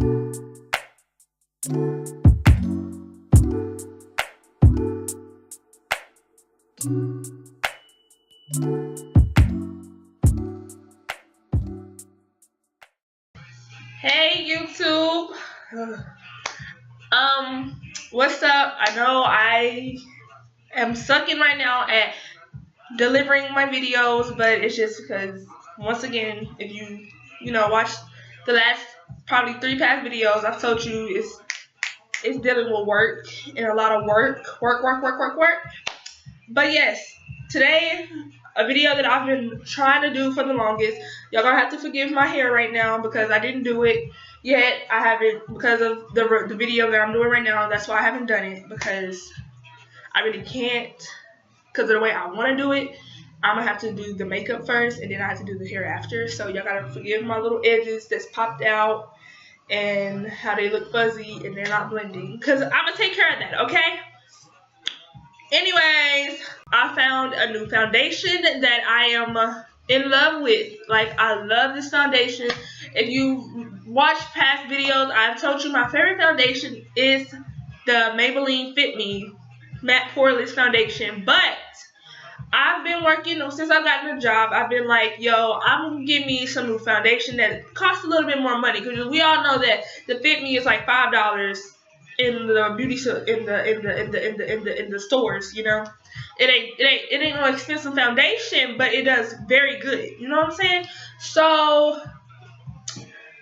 Hey YouTube. What's up? I know I am sucking right now at delivering my videos, but it's just because once again, if you know watch the last probably 3 past videos, I've told you it's dealing with work and a lot of work. But yes, today a video that I've been trying to do for the longest. Y'all gonna have to forgive my hair right now because I didn't do it yet. I haven't, because of the video that I'm doing right now. That's why I haven't done it, because I really can't, because of the way I want to do it. I'm gonna have to do the makeup first, and then I have to do the hair after. So y'all gotta forgive my little edges that's popped out and how they look fuzzy and they're not blending, because I'm gonna take care of that, okay? Anyways, I found a new foundation that I am in love with. Like, I love this foundation. If you watch past videos, I've told you my favorite foundation is the Maybelline FitMe Matte Poreless Foundation. But I've been working, since I've gotten a job, I've been like, yo, I'm gonna give me some new foundation that costs a little bit more money, because we all know that the FitMe is like $5 in the beauty in the stores. You know, it ain't no expensive foundation, but it does very good. You know what I'm saying? So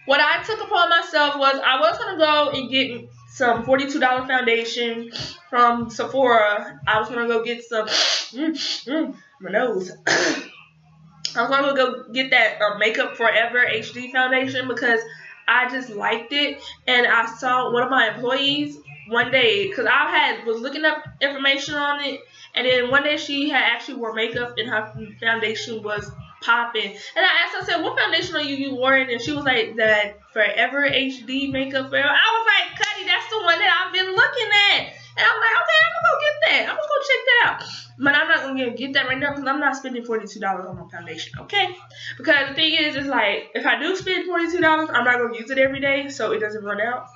what I took upon myself was I was gonna go and get some $42 foundation from Sephora. I was gonna go get some my nose. I was gonna go get that Makeup Forever HD foundation because I just liked it, and I saw one of my employees one day, because I was looking up information on it, and then one day she had actually wore makeup and her foundation was popping. And I asked her, I said, what foundation are you wearing? And she was like, that Forever HD Makeup Forever. I was like, Cuddy, that's the one that I've been looking at. And I'm like, okay, I'm gonna go get that. I'm gonna go check that out. But I'm not gonna get that right now because I'm not spending $42 on my foundation, okay? Because the thing is like, if I do spend $42, I'm not gonna use it every day, so it doesn't run out,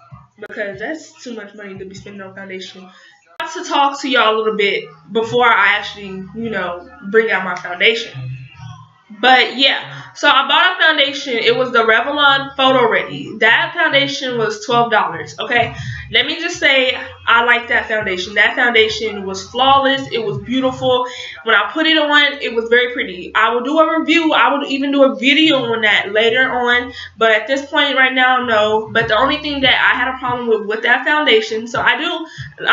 because that's too much money to be spending on foundation. I have to talk to y'all a little bit before I actually, bring out my foundation. But yeah, so I bought a foundation. It was the Revlon Photo Ready. That foundation was $12, okay? Let me just say, I like that foundation. That foundation was flawless. It was beautiful. When I put it on, it was very pretty. I will do a review. I will even do a video on that later on. But at this point right now, no. But the only thing that I had a problem with that foundation, so I'm going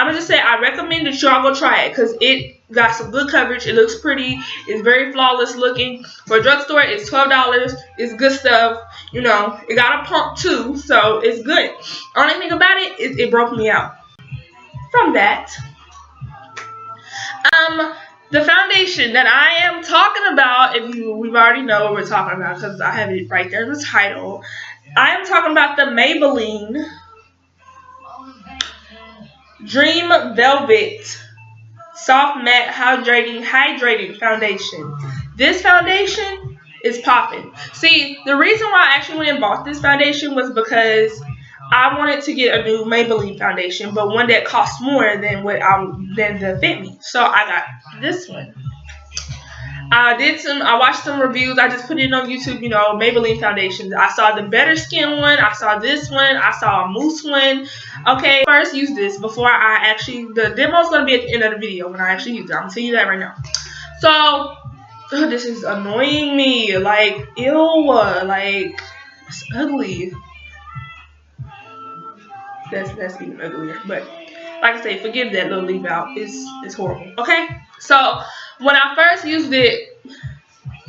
to just say I recommend that y'all go try it, because it got some good coverage. It looks pretty. It's very flawless looking. For a drugstore, it's $12. It's good stuff. It got a pump too, so it's good. Only thing about it is it broke me out. From that, the foundation that I am talking about, we've already know what we're talking about because I have it right there in the title. I am talking about the Maybelline Dream Velvet Soft Matte Hydrating Foundation. This foundation is popping. See, the reason why I actually went and bought this foundation was because I wanted to get a new Maybelline foundation, but one that costs more than than the FitMe. So I got this one. I watched some reviews. I just put it on YouTube, Maybelline foundations. I saw the Better Skin one. I saw this one. I saw a mousse one. Okay, first use this before I actually, the demo is going to be at the end of the video when I actually use it. I'm going to tell you that right now. So, this is annoying me. Like, ew. Like, it's ugly. That's even uglier. But, like I say, forgive that little leave out. It's horrible. Okay? So, when I first used it,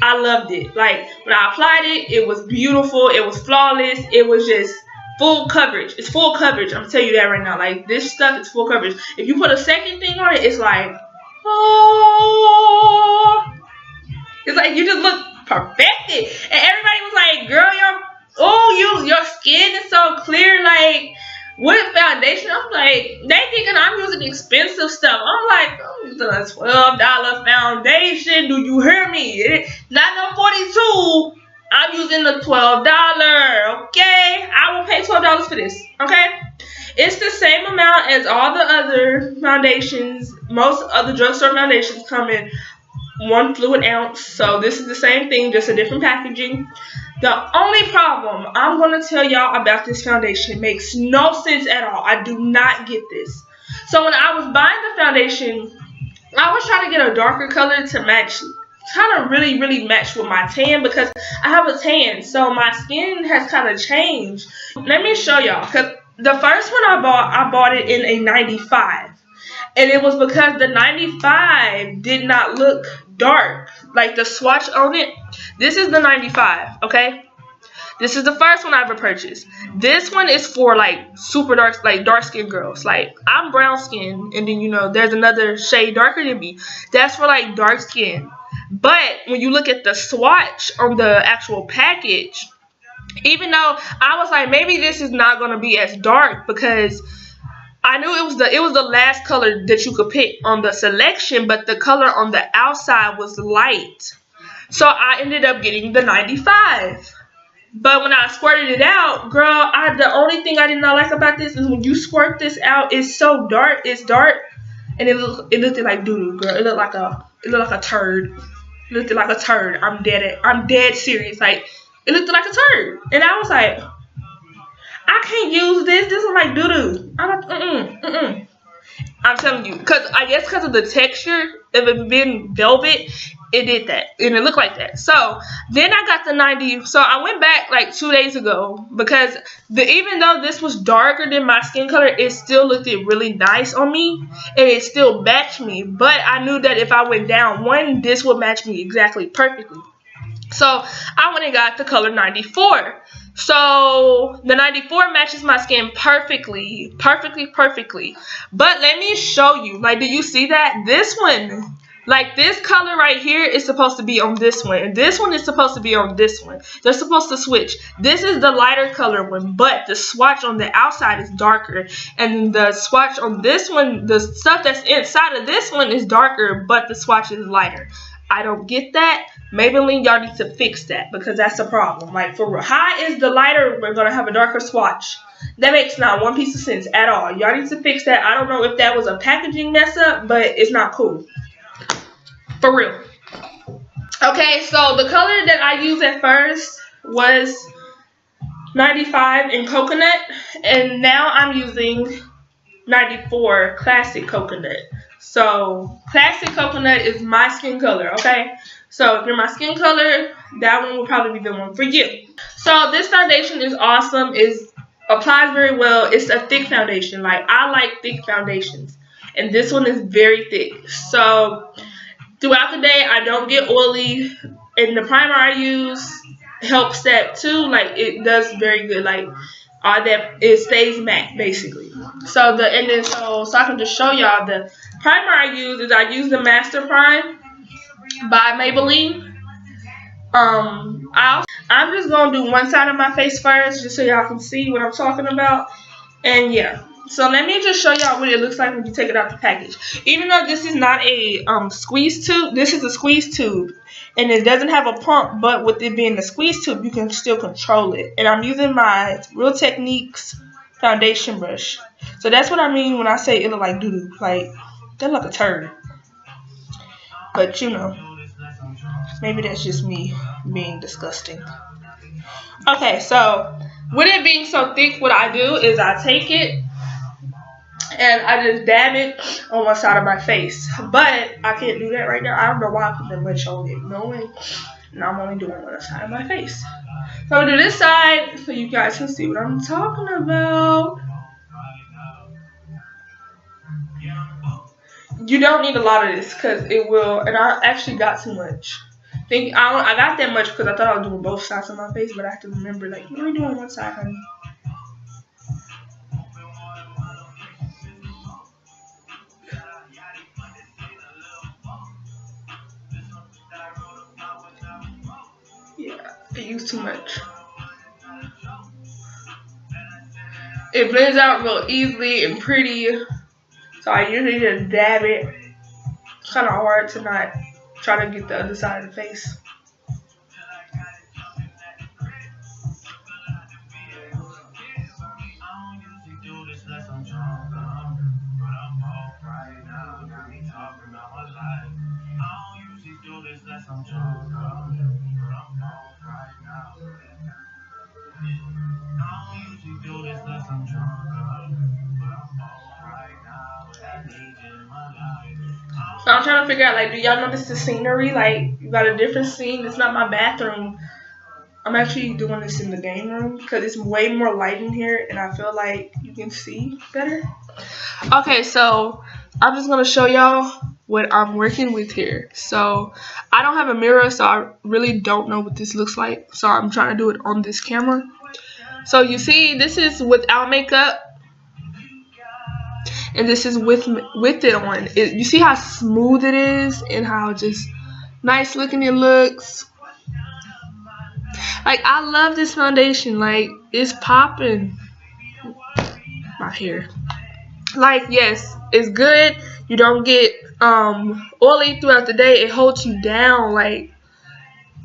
I loved it. Like, when I applied it, it was beautiful. It was flawless. It was just full coverage. It's full coverage. I'm going to tell you that right now. Like, this stuff is full coverage. If you put a second thing on it, it's like, oh. It's like you just look perfected. And everybody was like, girl, your skin is so clear. Like, what foundation? I'm like, they thinking I'm using expensive stuff. I'm like, I'm using a $12 foundation. Do you hear me? Not no 42. I'm using the $12. Okay, I will pay $12 for this. Okay, it's the same amount as all the other foundations. Most other drugstore foundations come in 1 fluid ounce, so this is the same thing, just a different packaging. The only problem I'm going to tell y'all about this foundation makes no sense at all. I do not get this. So when I was buying the foundation, I was trying to get a darker color to match, kind of really match with my tan, because I have a tan, so my skin has kind of changed. Let me show y'all, because the first one I bought it in a 95. And it was because the 95 did not look dark. Like the swatch on it. This is the 95, okay? This is the first one I ever purchased. This one is for like super dark, like dark skinned girls. Like I'm brown skin, and then you know there's another shade darker than me. That's for like dark skin. But when you look at the swatch on the actual package, even though I was like maybe this is not gonna be as dark, because I knew it was the last color that you could pick on the selection, but the color on the outside was light. So I ended up getting the 95. But when I squirted it out, girl, the only thing I did not like about this is when you squirt this out, it's so dark. It's dark, and it looked like doo-doo, girl. It looked like a turd. It looked like a turd. I'm dead serious. Like it looked like a turd, and I was like, I can't use this. This is like doo-doo. I'm telling you, I guess because of the texture of it being velvet, it did that, and it looked like that. So then I got the 90. So I went back like 2 days ago, because even though this was darker than my skin color, it still looked really nice on me, and it still matched me. But I knew that if I went down one, this would match me exactly perfectly. So I went and got the color 94. So the 94 matches my skin perfectly. But let me show you. Like, do you see that? This one, like this color right here is supposed to be on this one. And this one is supposed to be on this one. They're supposed to switch. This is the lighter color one, but the swatch on the outside is darker. And the swatch on this one, the stuff that's inside of this one is darker, but the swatch is lighter. I don't get that. Maybelline, y'all need to fix that, because that's a problem. Like, for high is the lighter, we're going to have a darker swatch. That makes not one piece of sense at all. Y'all need to fix that. I don't know if that was a packaging mess up, but it's not cool. For real. Okay, so the color that I used at first was 95 in coconut, and now I'm using 94 classic coconut. So classic coconut is my skin color, okay? So if you're my skin color, that one will probably be the one for you. So this foundation is awesome. It applies very well. It's a thick foundation. Like, I like thick foundations, and this one is very thick. So throughout the day, I don't get oily, and the primer I use helps that too. Like, it does very good. Like, that it stays matte basically. So I can just show y'all the primer I use is I use the Master Prime by Maybelline. I'm just gonna do one side of my face first, just so y'all can see what I'm talking about. And yeah, so let me just show y'all what it looks like when you take it out the package. Even though this is not a squeeze tube, this is a squeeze tube, and it doesn't have a pump, but with it being a squeeze tube, you can still control it. And I'm using my Real Techniques foundation brush. So that's what I mean when I say it look like doo-doo. Like, that look like a turd. But you know, maybe that's just me being disgusting. Okay, so with it being so thick, what I do is I take it and I just dab it on one side of my face. But I can't do that right now. I don't know why I put that much on it. No way. Now I'm only doing one side of my face. So I'm going to do this side so you guys can see what I'm talking about. You don't need a lot of this, because it will, and I actually got too much. I got that much because I thought I was doing both sides of my face, but I have to remember, like, you're only doing one side, honey. Yeah, I used too much. It blends out real easily and pretty, so I usually just dab it. It's kind of hard to not try to get the other side of the face. So I'm trying to figure out, like, do y'all notice the scenery? Like, you got a different scene. It's not my bathroom. I'm actually doing this in the game room because it's way more light in here and I feel like you can see better. Okay, so I'm just going to show y'all what I'm working with here. So I don't have a mirror, so I really don't know what this looks like. So I'm trying to do it on this camera. So you see, this is without makeup. And this is with it on. You see how smooth it is and how just nice looking it looks. Like, I love this foundation. Like, it's popping. My hair. Like, yes, it's good. You don't get oily throughout the day. It holds you down. Like,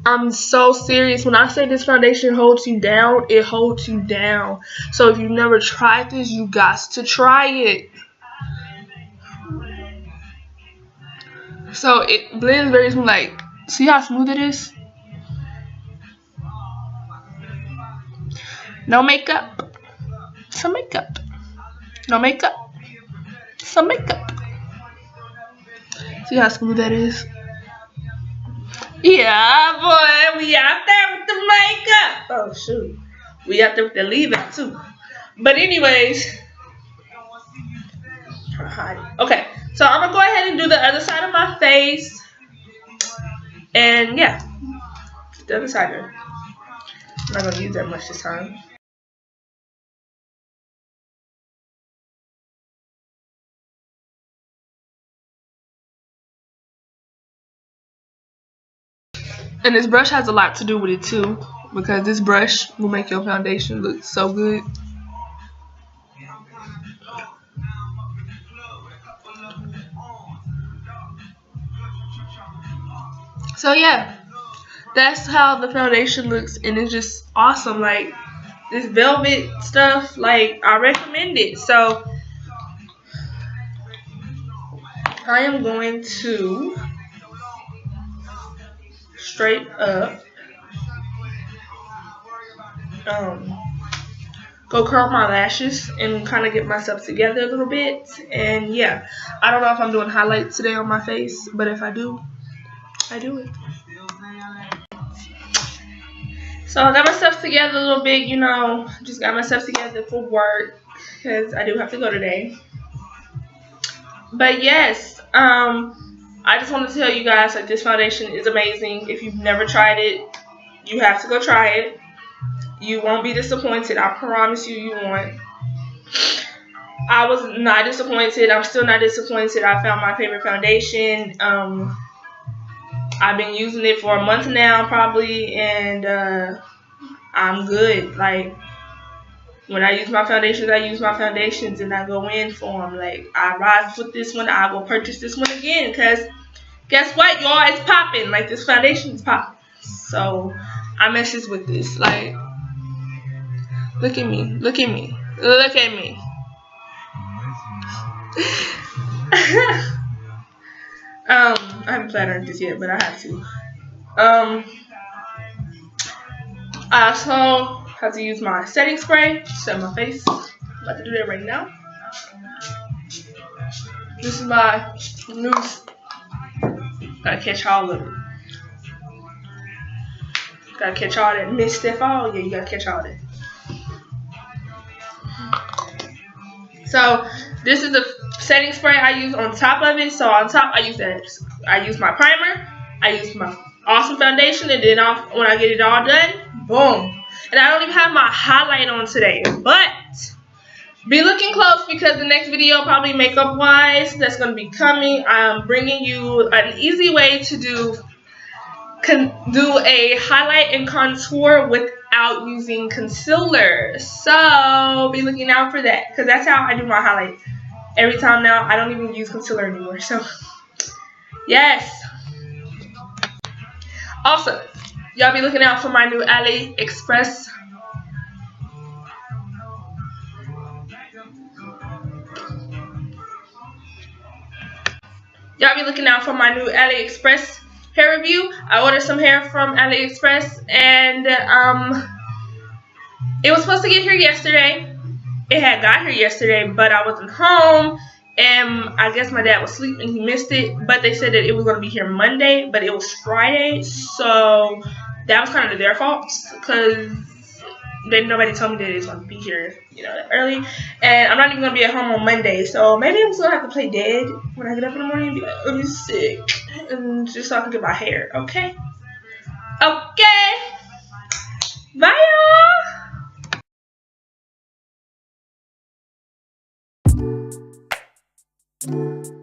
I'm so serious. When I say this foundation holds you down, it holds you down. So if you've never tried this, you got to try it. So it blends very smooth. Like, see how smooth it is? No makeup. Some makeup. No makeup. Some makeup. See how smooth that is? Yeah, boy. We out there with the makeup. Oh, shoot. We out there with the leave-in, too. But anyways. Okay. So I'm going to go ahead and do the other side of my face. And, yeah. The other side. I'm not going to use that much this time. And this brush has a lot to do with it too, because this brush will make your foundation look so good. So yeah, that's how the foundation looks, and it's just awesome. Like, this velvet stuff, like, I recommend it. So I am going to straight up go curl my lashes and kind of get myself together a little bit. And yeah, I don't know if I'm doing highlights today on my face, but if I do, I do it. So I got myself together a little bit, you know, just got myself together for work because I do have to go today. But yes, I just want to tell you guys that this foundation is amazing. If you've never tried it, you have to go try it. You won't be disappointed. I promise you, you won't. I was not disappointed. I'm still not disappointed. I found my favorite foundation. I've been using it for a month now, probably, and I'm good. Like, when I use my foundations, and I go in for them. Like, I rise with this one. I will purchase this one again, because guess what, y'all? It's popping. Like, this foundation is popping. So I messes with this. Like, look at me. Look at me. Look at me. I haven't planned on this yet, but I have to. I also have to use my setting spray to set my face. I'm about to do that right now. This is my new. Gotta catch all of it. Gotta catch all that mist that fall. Yeah, you gotta catch all that. So this is the setting spray I use on top of it. So on top, I use that. I use my primer. I use my awesome foundation, and then when I get it all done, boom. And I don't even have my highlight on today, but be looking close, because the next video, probably makeup wise, that's going to be coming. I'm bringing you an easy way to do a highlight and contour without using concealer. So be looking out for that, because that's how I do my highlight every time now. I don't even use concealer anymore. So yes. Also, y'all be looking out for my new AliExpress Y'all be looking out for my new AliExpress hair review. I ordered some hair from AliExpress, and it was supposed to get here yesterday. It had got here yesterday, but I wasn't home, and I guess my dad was asleep and he missed it. But they said that it was going to be here Monday, but it was Friday, so that was kind of their fault, because nobody told me that it's going to be here, that early. And I'm not even going to be at home on Monday, so maybe I'm just going to have to play dead when I get up in the morning and be like, I'm sick, and just so I can get my hair. Okay? Okay. Bye, y'all.